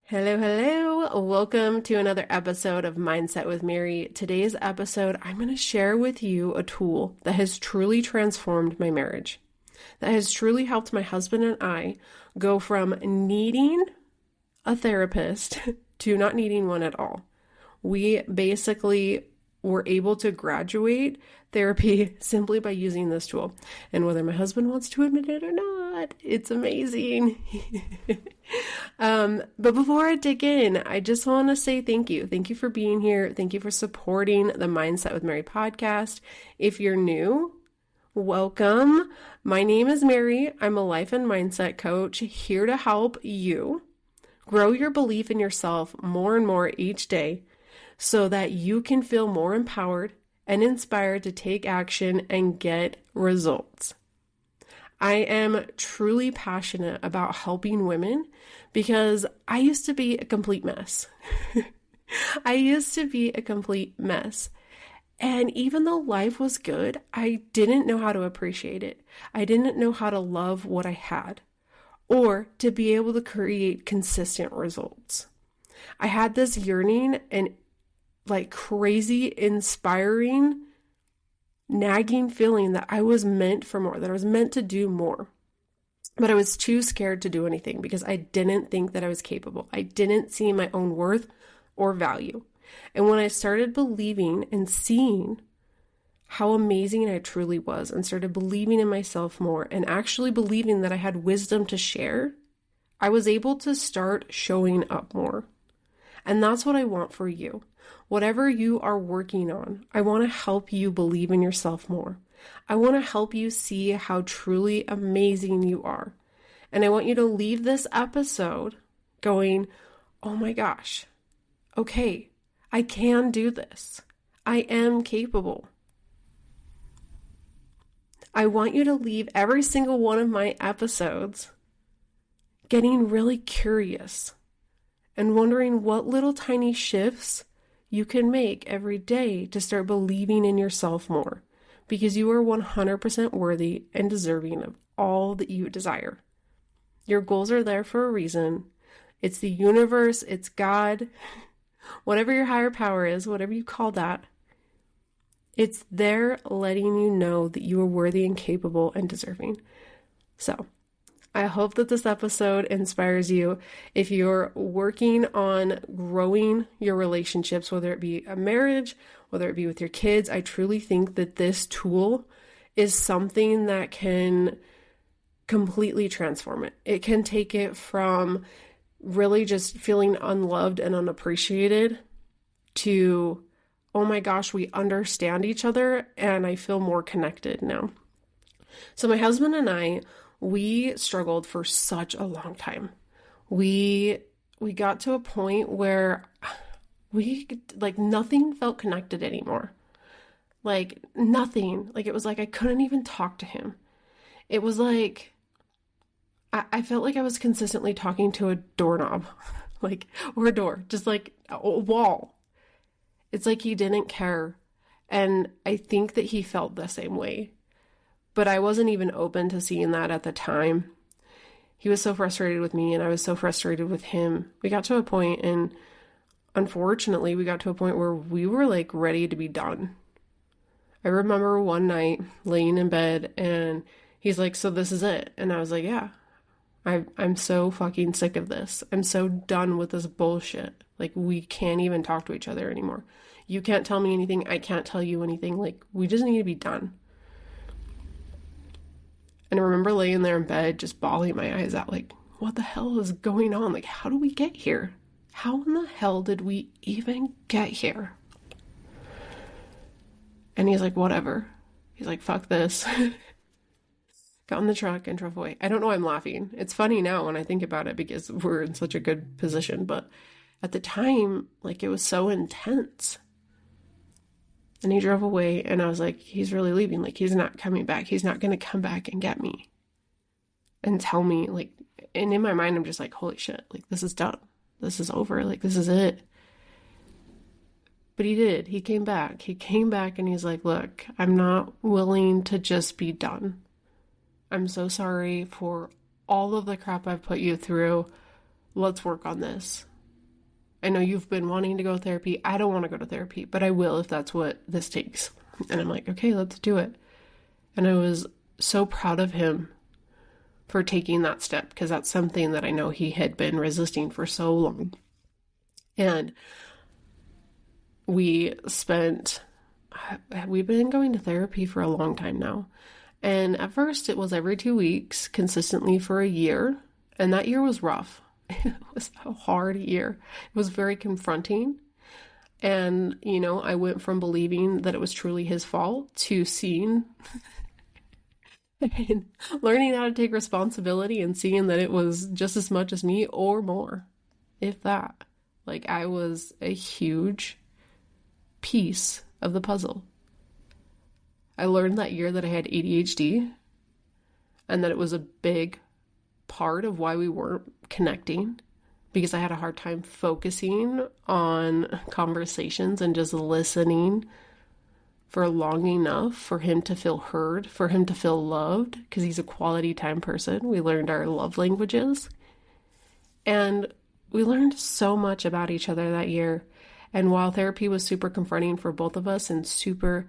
Hello, hello. Welcome to another episode of Mindset with Mary. Today's episode, I'm going to share with you a tool that has truly transformed my marriage, that has truly helped my husband and I go from needing a therapist to not needing one at all. We basically were able to graduate therapy simply by using this tool. And whether my husband wants to admit it or not, it's amazing. But before I dig in, I just want to say thank you. Thank you for being here. Thank you for supporting the Mindset with Mary podcast. If you're new, welcome. My name is Mary. I'm a life and mindset coach here to help you grow your belief in yourself more and more each day so that you can feel more empowered and inspired to take action and get results. I am truly passionate about helping women because I used to be a complete mess. I used to be a complete mess. And even though life was good, I didn't know how to appreciate it. I didn't know how to love what I had or to be able to create consistent results. I had this yearning and crazy, inspiring, nagging feeling that I was meant for more, that I was meant to do more. But I was too scared to do anything because I didn't think that I was capable. I didn't see my own worth or value. And when I started believing and seeing how amazing I truly was and started believing in myself more and actually believing that I had wisdom to share, I was able to start showing up more. And that's what I want for you. Whatever you are working on, I want to help you believe in yourself more. I want to help you see how truly amazing you are. And I want you to leave this episode going, oh my gosh, okay, I can do this. I am capable. I want you to leave every single one of my episodes getting really curious and wondering what little tiny shifts you can make every day to start believing in yourself more, because you are 100% worthy and deserving of all that you desire. Your goals are there for a reason. It's the universe, it's God, whatever your higher power is, whatever you call that. It's there letting you know that you are worthy and capable and deserving. So, I hope that this episode inspires you. If you're working on growing your relationships, whether it be a marriage, whether it be with your kids, I truly think that this tool is something that can completely transform it. It can take it from really just feeling unloved and unappreciated to, oh my gosh, we understand each other and I feel more connected now. So my husband and I, we struggled for such a long time. We got to a point where nothing felt connected anymore. Nothing. It was like I couldn't even talk to him. It was like I felt like I was consistently talking to a doorknob, or a door, just like a wall. It's like he didn't care. And I think that he felt the same way. But I wasn't even open to seeing that at the time. He was so frustrated with me and I was so frustrated with him. We got to a point, and unfortunately we got to a point where we were ready to be done. I remember one night laying in bed and he's like, so this is it. And I was like, yeah, I'm so fucking sick of this. I'm so done with this bullshit. We can't even talk to each other anymore. You can't tell me anything. I can't tell you anything. We just need to be done. And I remember laying there in bed, just bawling my eyes out, what the hell is going on? How do we get here? How in the hell did we even get here? And he's like, whatever. He's like, fuck this. Got in the truck and drove away. I don't know why I'm laughing. It's funny now when I think about it because we're in such a good position. But at the time, it was so intense. And he drove away and I was like, he's really leaving. He's not coming back. He's not going to come back and get me and tell me and in my mind, I'm just like, holy shit, this is done. This is over. This is it. But he did. He came back. He came back and he's like, look, I'm not willing to just be done. I'm so sorry for all of the crap I've put you through. Let's work on this. I know you've been wanting to go to therapy. I don't want to go to therapy, but I will if that's what this takes. And I'm like, okay, let's do it. And I was so proud of him for taking that step, because that's something that I know he had been resisting for so long. And we've been going to therapy for a long time now. And at first it was every 2 weeks, consistently for a year. And that year was rough. It was a hard year. It was very confronting. And, I went from believing that it was truly his fault to seeing and learning how to take responsibility and seeing that it was just as much as me or more, if that. Like, I was a huge piece of the puzzle. I learned that year that I had ADHD and that it was a big part of why we weren't connecting, because I had a hard time focusing on conversations and just listening for long enough for him to feel heard, for him to feel loved, because he's a quality time person. We learned our love languages. And we learned so much about each other that year. And while therapy was super confronting for both of us and super,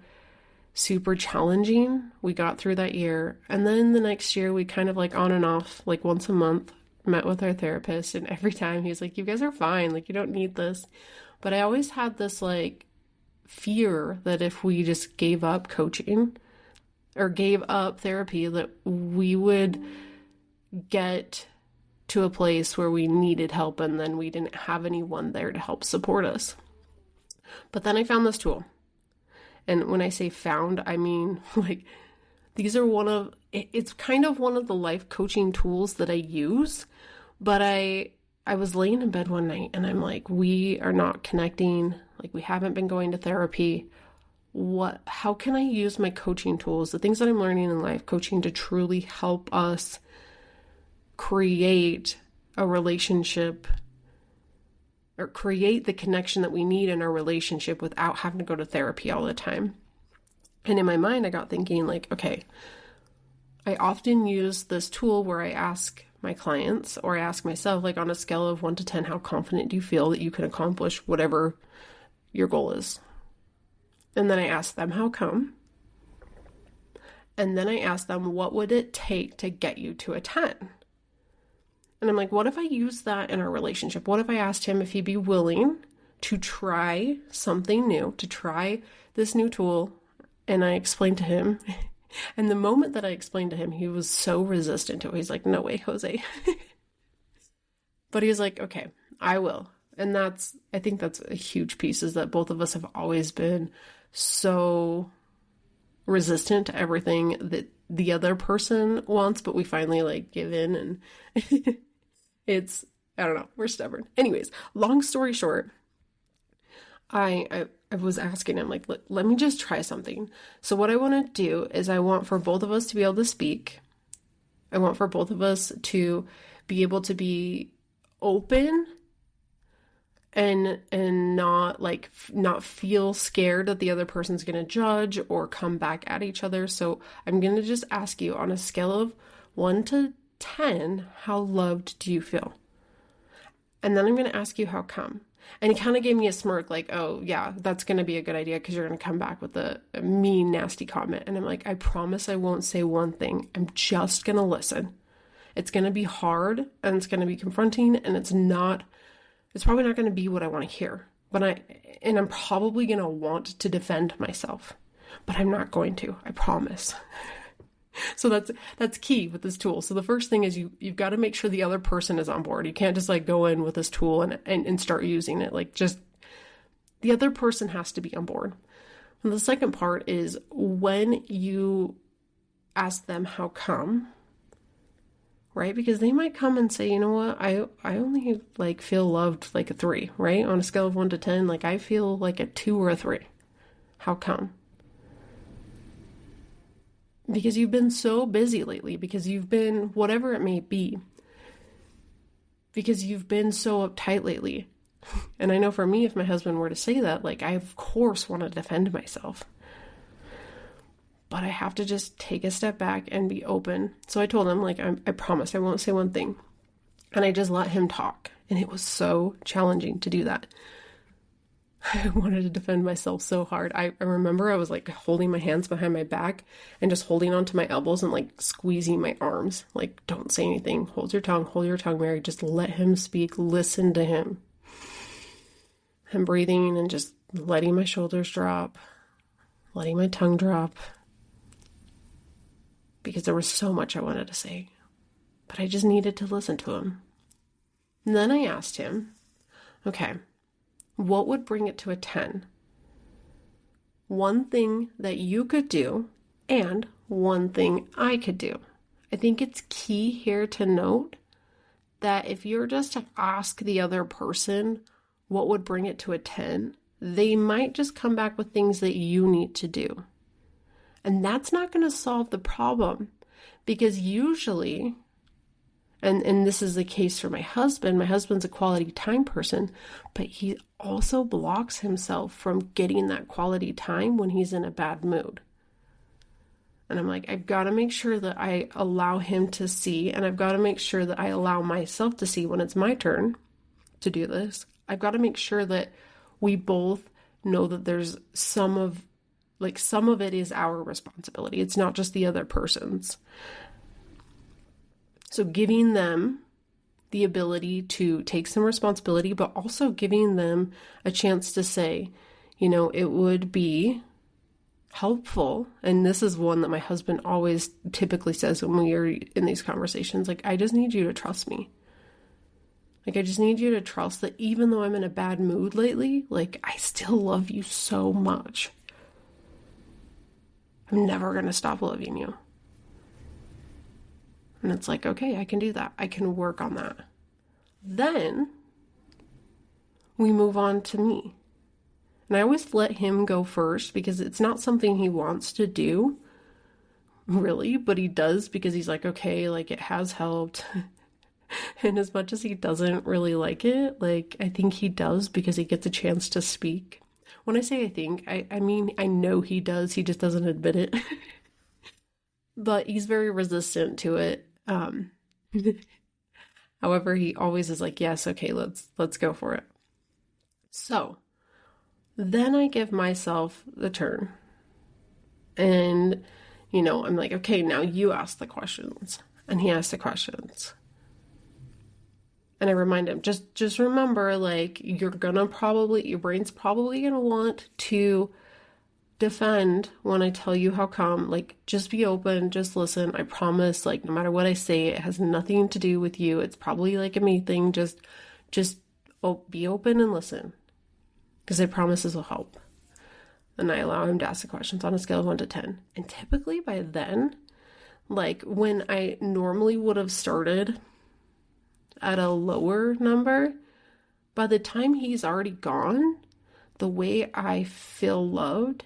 super challenging, we got through that year. And then the next year, we kind of like on and off, like once a month, met with our therapist. And every time he's like, you guys are fine. Like, you don't need this. But I always had this like fear that if we just gave up coaching or gave up therapy, that we would get to a place where we needed help and then we didn't have anyone there to help support us. But then I found this tool. And when I say found, I mean like these are it's kind of one of the life coaching tools that I use. But I was laying in bed one night and I'm like, we are not connecting. Like, we haven't been going to therapy. How can I use my coaching tools, the things that I'm learning in life coaching, to truly help us create a relationship or create the connection that we need in our relationship without having to go to therapy all the time? And in my mind, I got thinking like, okay, I often use this tool where I ask my clients, or I ask myself, like, on a scale of 1 to 10, how confident do you feel that you can accomplish whatever your goal is? And then I ask them, how come? And then I ask them, what would it take to get you to a 10? And I'm like, what if I use that in our relationship? What if I asked him if he'd be willing to try something new, to try this new tool? And I explained to him, and the moment that I explained to him, he was so resistant to it. He's like, no way, Jose. But he was like, okay, I will. And I think that's a huge piece, is that both of us have always been so resistant to everything that the other person wants, but we finally like give in, and I don't know, we're stubborn. Anyways, long story short, I was asking him, like, let me just try something. So what I want to do is I want for both of us to be able to speak. I want for both of us to be able to be open and not feel scared that the other person's going to judge or come back at each other. So I'm going to just ask you, on a scale of 1 to 10, how loved do you feel? And then I'm going to ask you, how come? And he kind of gave me a smirk, like, oh, yeah, that's going to be a good idea because you're going to come back with a mean, nasty comment. And I'm like, I promise I won't say one thing. I'm just going to listen. It's going to be hard and it's going to be confronting, and it's probably not going to be what I want to hear. And I'm probably going to want to defend myself, but I'm not going to, I promise. So that's key with this tool. So the first thing is you've got to make sure the other person is on board. You can't just like go in with this tool and start using it. Like, just the other person has to be on board. And the second part is when you ask them how come, right? Because they might come and say, you know what, I only like feel loved like a 3, right? On a scale of 1 to 10, like I feel like a 2 or a 3. How come? Because you've been so busy lately, because you've been, whatever it may be, because you've been so uptight lately. And I know for me, if my husband were to say that, like, I of course want to defend myself. But I have to just take a step back and be open. So I told him, like, I promise I won't say one thing. And I just let him talk. And it was so challenging to do that. I wanted to defend myself so hard. I remember I was like holding my hands behind my back and just holding onto my elbows and like squeezing my arms. Like, don't say anything. Hold your tongue, Mary. Just let him speak. Listen to him. I'm breathing and just letting my shoulders drop, letting my tongue drop, because there was so much I wanted to say, but I just needed to listen to him. And then I asked him, okay, what would bring it to a 10? One thing that you could do and one thing I could do. I think it's key here to note that if you're just to ask the other person what would bring it to a 10, they might just come back with things that you need to do. And that's not going to solve the problem, because usually, and this is the case for my husband's a quality time person, but he also blocks himself from getting that quality time when he's in a bad mood. And I'm like, I've got to make sure that I allow him to see, and I've got to make sure that I allow myself to see when it's my turn to do this. I've got to make sure that we both know that there's some of it is our responsibility. It's not just the other person's. So giving them the ability to take some responsibility, but also giving them a chance to say, it would be helpful. And this is one that my husband always typically says when we are in these conversations, like, I just need you to trust me. Like, I just need you to trust that even though I'm in a bad mood lately, like, I still love you so much. I'm never going to stop loving you. And it's like, okay, I can do that. I can work on that. Then we move on to me. And I always let him go first because it's not something he wants to do, really, but he does because he's like, okay, like, it has helped. And as much as he doesn't really like it, like, I think he does because he gets a chance to speak. When I say I think, I mean, I know he does. He just doesn't admit it. But he's very resistant to it. However, he always is like, yes, okay, let's go for it. So then I give myself the turn. And, I'm like, okay, now you ask the questions. And he asks the questions. And I remind him, just remember, like, your brain's probably gonna want to defend when I tell you how come. Like, just be open, just listen. I promise, like, no matter what I say, it has nothing to do with you. It's probably like a me thing. Just be open and listen, because I promise this will help. And I allow him to ask the questions on a scale of 1 to 10. And typically by then, like, when I normally would have started at a lower number, by the time he's already gone, the way I feel loved,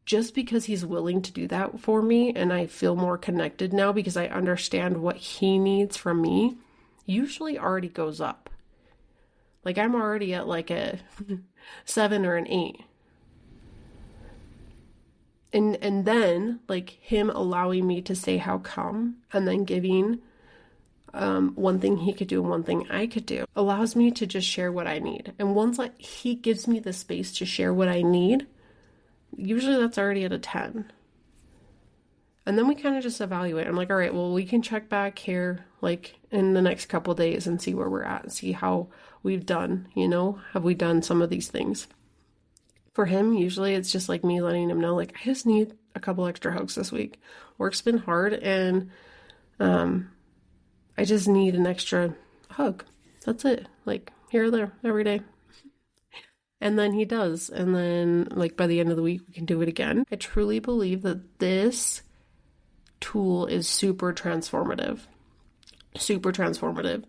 just because he's willing to do that for me, and I feel more connected now because I understand what he needs from me, usually already goes up. Like, I'm already at like a 7 or an 8. And then, like, him allowing me to say how come, and then giving one thing he could do and one thing I could do, allows me to just share what I need. And once he gives me the space to share what I need, usually that's already at a 10. And then we kind of just evaluate. I'm like, all right, well, we can check back here, like, in the next couple days and see where we're at and see how we've done, have we done some of these things. For him, usually it's just like me letting him know, like, I just need a couple extra hugs this week. Work's been hard, and I just need an extra hug. That's it. Like, here or there, every day. And then he does. And then, like, by the end of the week, we can do it again. I truly believe that this tool is super transformative. Super transformative.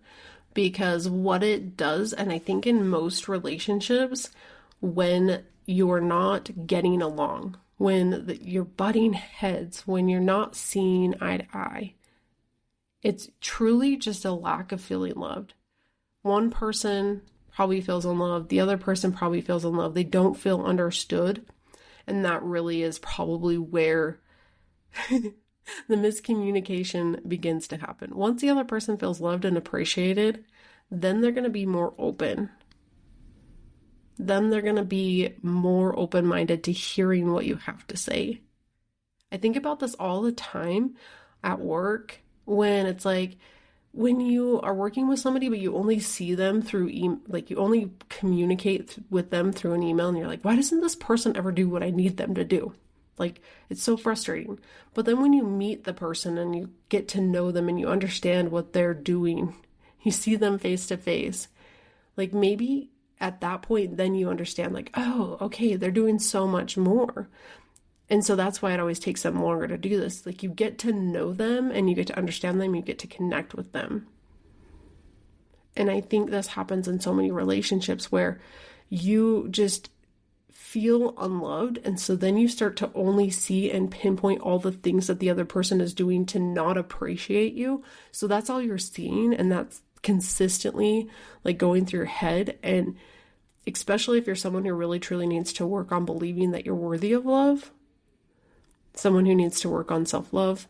Because what it does, and I think in most relationships, when you're not getting along, when you're butting heads, when you're not seeing eye to eye, it's truly just a lack of feeling loved. One person probably feels unloved. The other person probably feels unloved. They don't feel understood. And that really is probably where the miscommunication begins to happen. Once the other person feels loved and appreciated, then they're going to be more open. Then they're going to be more open-minded to hearing what you have to say. I think about this all the time at work when it's like, when you are working with somebody, but you only see them through, you only communicate with them through an email, and you're like, why doesn't this person ever do what I need them to do? Like, it's so frustrating. But then when you meet the person and you get to know them and you understand what they're doing, you see them face to face, like maybe at that point, then you understand like, oh, okay, they're doing so much more. And so that's why it always takes them longer to do this. Like, you get to know them and you get to understand them, you get to connect with them. And I think this happens in so many relationships where you just feel unloved. And so then you start to only see and pinpoint all the things that the other person is doing to not appreciate you. So that's all you're seeing. And that's consistently like going through your head. And especially if you're someone who really truly needs to work on believing that you're worthy of love, someone who needs to work on self-love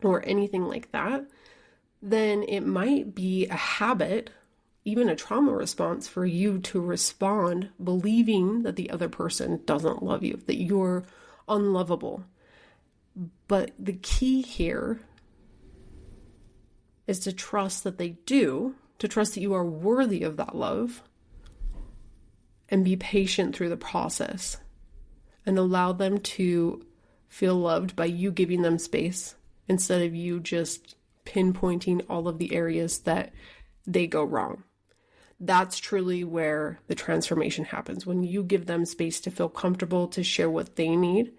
or anything like that, then it might be a habit, even a trauma response, for you to respond believing that the other person doesn't love you, that you're unlovable. But the key here is to trust that they do, to trust that you are worthy of that love, and be patient through the process and allow them to feel loved by you giving them space instead of you just pinpointing all of the areas that they go wrong. That's truly where the transformation happens, when you give them space to feel comfortable to share what they need.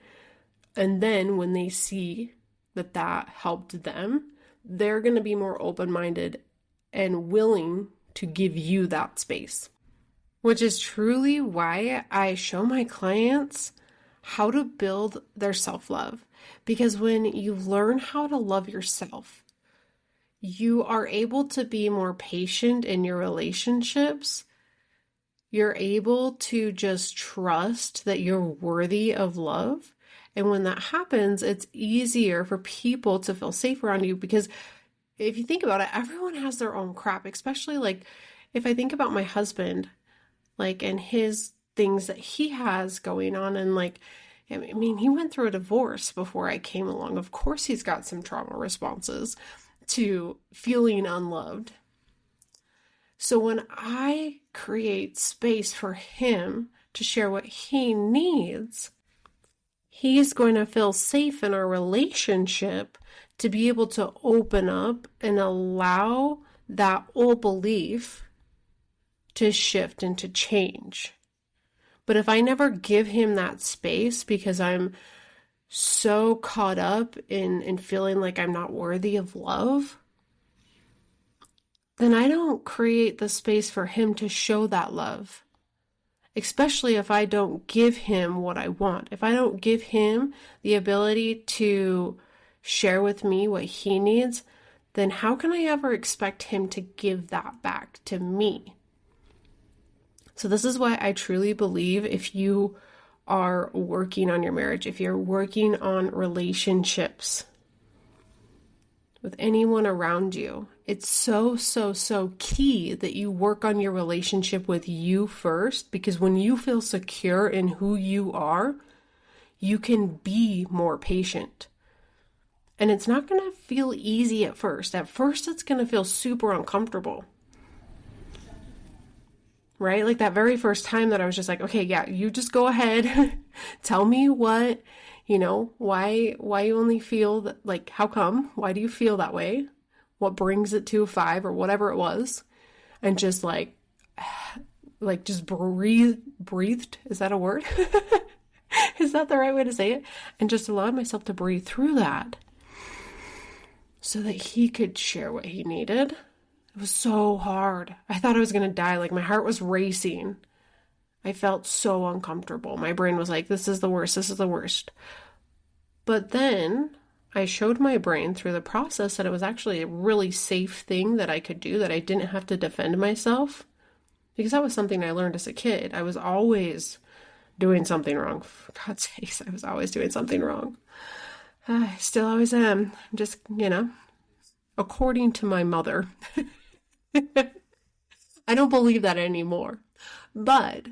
And then when they see that that helped them, they're going to be more open-minded and willing to give you that space. Which is truly why I show my clients how to build their self-love. Because when you learn how to love yourself, you are able to be more patient in your relationships. You're able to just trust that you're worthy of love. And when that happens, it's easier for people to feel safe around you. Because if you think about it, everyone has their own crap, especially like if I think about my husband, like, and his things that he has going on. And like, I mean, he went through a divorce before I came along. Of course, he's got some trauma responses to feeling unloved. So when I create space for him to share what he needs, he's going to feel safe in our relationship to be able to open up and allow that old belief to shift and to change. But if I never give him that space because I'm so caught up in feeling like I'm not worthy of love, then I don't create the space for him to show that love. Especially if I don't give him what I want. If I don't give him the ability to share with me what he needs, then how can I ever expect him to give that back to me? So this is why I truly believe if you are working on your marriage, if you're working on relationships with anyone around you, it's so key that you work on your relationship with you first, because when you feel secure in who you are, you can be more patient. And it's not going to feel easy at first. At first, it's going to feel super uncomfortable. Right? Like that very first time that I was just like, okay, yeah, you just go ahead. Tell me what, why you only feel that, like, how come? Why do you feel that way? What brings it to a 5 or whatever it was? And just just breathed. Is that a word? Is that the right way to say it? And just allowed myself to breathe through that so that he could share what he needed. It was so hard. I thought I was going to die. Like, my heart was racing. I felt so uncomfortable. My brain was like, this is the worst. This is the worst. But then I showed my brain through the process that it was actually a really safe thing that I could do, that I didn't have to defend myself. Because that was something I learned as a kid. I was always doing something wrong. For God's sakes, I was always doing something wrong. I still always am. Just, according to my mother. I don't believe that anymore. But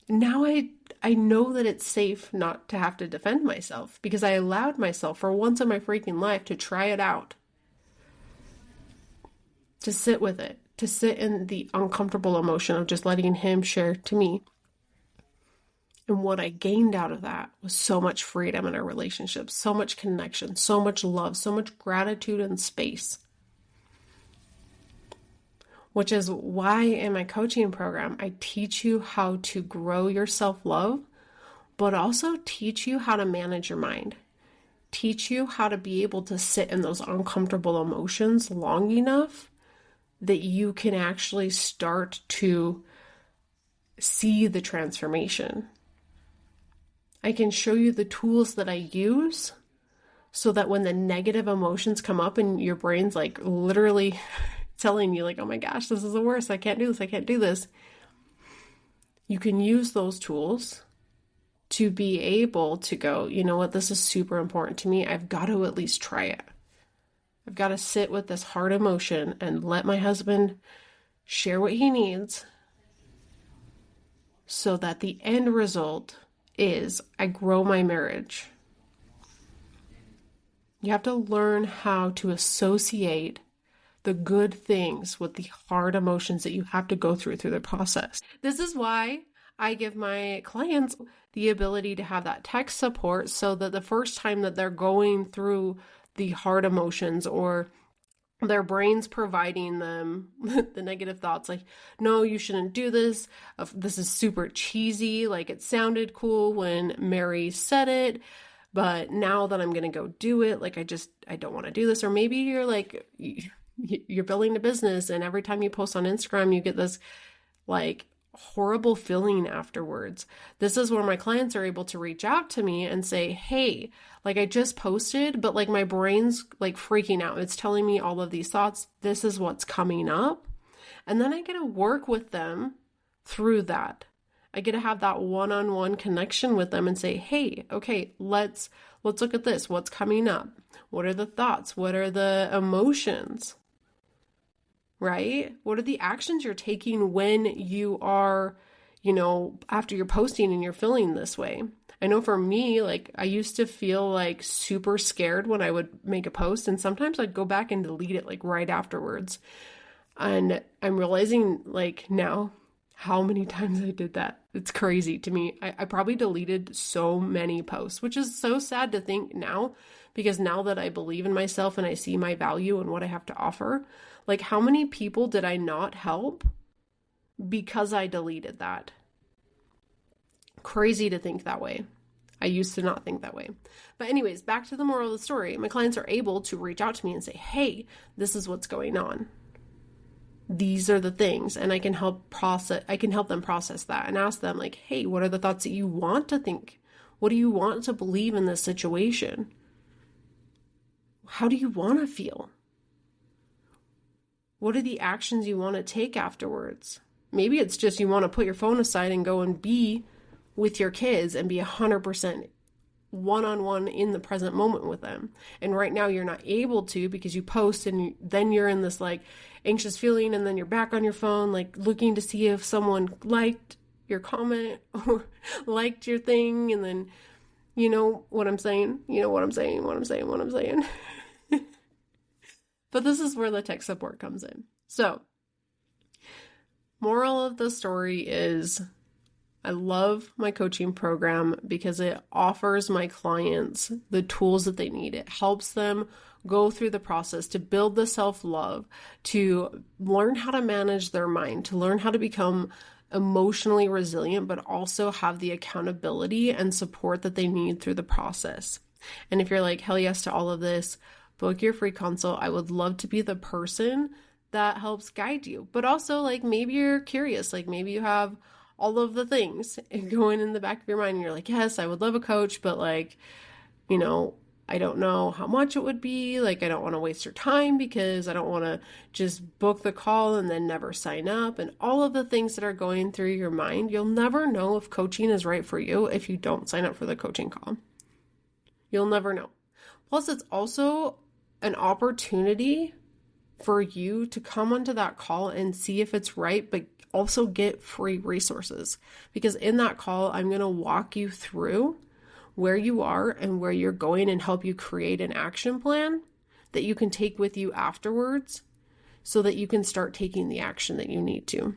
now I know that it's safe not to have to defend myself because I allowed myself for once in my freaking life to try it out. To sit with it, to sit in the uncomfortable emotion of just letting him share to me. And what I gained out of that was so much freedom in our relationship, so much connection, so much love, so much gratitude and space. Which is why in my coaching program, I teach you how to grow your self-love, but also teach you how to manage your mind. Teach you how to be able to sit in those uncomfortable emotions long enough that you can actually start to see the transformation. I can show you the tools that I use so that when the negative emotions come up and your brain's like literally telling you like, oh my gosh, this is the worst. I can't do this. I can't do this. You can use those tools to be able to go, you know what, this is super important to me. I've got to at least try it. I've got to sit with this hard emotion and let my husband share what he needs so that the end result is I grow my marriage. You have to learn how to associate the good things with the hard emotions that you have to go through the process. This is why I give my clients the ability to have that tech support so that the first time that they're going through the hard emotions or their brain's providing them the negative thoughts like, no, you shouldn't do this. This is super cheesy. Like it sounded cool when Mary said it, but now that I'm going to go do it, like I don't want to do this. Or maybe you're like, you're building a business and every time you post on Instagram, you get this like horrible feeling afterwards. This is where my clients are able to reach out to me and say, hey, like I just posted, but like my brain's like freaking out. It's telling me all of these thoughts. This is what's coming up. And then I get to work with them through that. I get to have that one-on-one connection with them and say, hey, okay, let's look at this. What's coming up? What are the thoughts? What are the emotions? Right? What are the actions you're taking when you are, after you're posting and you're feeling this way? I know for me, like I used to feel like super scared when I would make a post and sometimes I'd go back and delete it like right afterwards. And I'm realizing like now how many times I did that. It's crazy to me. I probably deleted so many posts, which is so sad to think now, because now that I believe in myself and I see my value and what I have to offer, like how many people did I not help because I deleted that? Crazy to think that way. I used to not think that way. But anyways, back to the moral of the story. My clients are able to reach out to me and say, hey, this is what's going on. These are the things, and I can help them process that and ask them like, hey, what are the thoughts that you want to think? What do you want to believe in this situation? How do you want to feel? What are the actions you want to take afterwards? Maybe it's just you want to put your phone aside and go and be with your kids and be 100% one-on-one in the present moment with them. And right now you're not able to because you post and then you're in this like anxious feeling and then you're back on your phone like looking to see if someone liked your comment or liked your thing, and then you know what I'm saying. But this is where the tech support comes in. So, moral of the story is I love my coaching program because it offers my clients the tools that they need. It helps them go through the process to build the self-love, to learn how to manage their mind, to learn how to become emotionally resilient, but also have the accountability and support that they need through the process. And if you're like, hell yes to all of this, book your free consult. I would love to be the person that helps guide you. But also, like, maybe you're curious, like maybe you have all of the things going in the back of your mind and you're like, yes, I would love a coach, but like, I don't know how much it would be. Like, I don't want to waste your time because I don't want to just book the call and then never sign up. And all of the things that are going through your mind, you'll never know if coaching is right for you if you don't sign up for the coaching call. You'll never know. Plus, it's also an opportunity for you to come onto that call and see if it's right, but also get free resources. Because in that call, I'm going to walk you through where you are and where you're going and help you create an action plan that you can take with you afterwards so that you can start taking the action that you need to,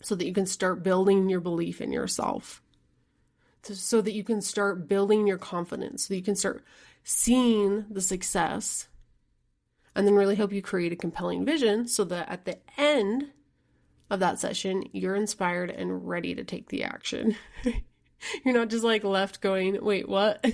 so that you can start building your belief in yourself, so that you can start building your confidence, so that you can start seeing the success, and then really help you create a compelling vision so that at the end of that session, you're inspired and ready to take the action. You're not just like left going, wait, what?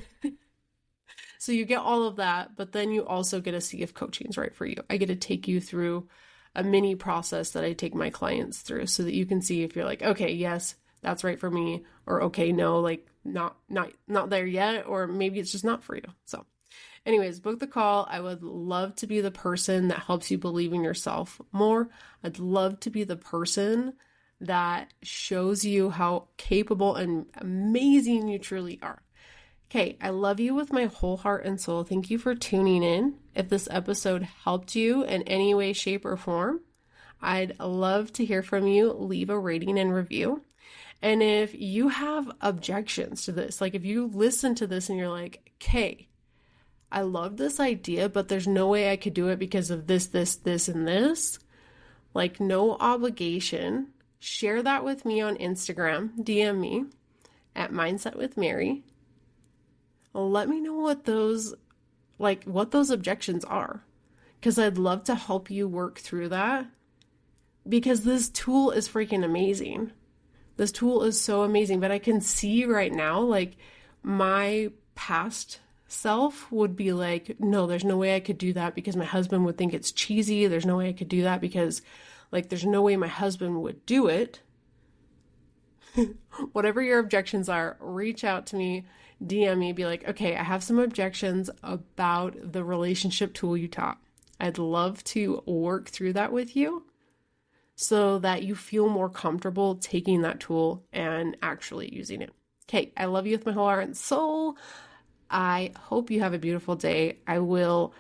So you get all of that, but then you also get to see if coaching's right for you. I get to take you through a mini process that I take my clients through so that you can see if you're like, okay, yes, that's right for me, or okay, no, like not there yet, or maybe it's just not for you. So anyways, book the call. I would love to be the person that helps you believe in yourself more. I'd love to be the person that shows you how capable and amazing you truly are. Okay, I love you with my whole heart and soul. Thank you for tuning in. If this episode helped you in any way, shape, or form, I'd love to hear from you. Leave a rating and review. And if you have objections to this, like if you listen to this and you're like, okay, I love this idea, but there's no way I could do it because of this, and this, like no obligation. Share that with me on Instagram. DM me at Mindset with Mary. Let me know what those objections are, because I'd love to help you work through that, because this tool is freaking amazing. This tool is so amazing, but I can see right now, like my past self would be like, no, there's no way I could do that because my husband would think it's cheesy. There's no way I could do that because like, there's no way my husband would do it. Whatever your objections are, reach out to me, DM me, be like, okay, I have some objections about the relationship tool you taught. I'd love to work through that with you so that you feel more comfortable taking that tool and actually using it. Okay, I love you with my whole heart and soul. I hope you have a beautiful day. I will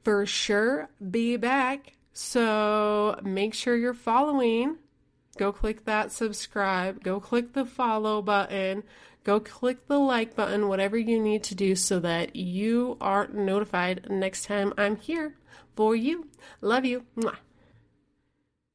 for sure be back. So make sure you're following. Go click that subscribe. Go click the follow button. Go click the like button, whatever you need to do so that you are notified next time I'm here for you. Love you. Mwah.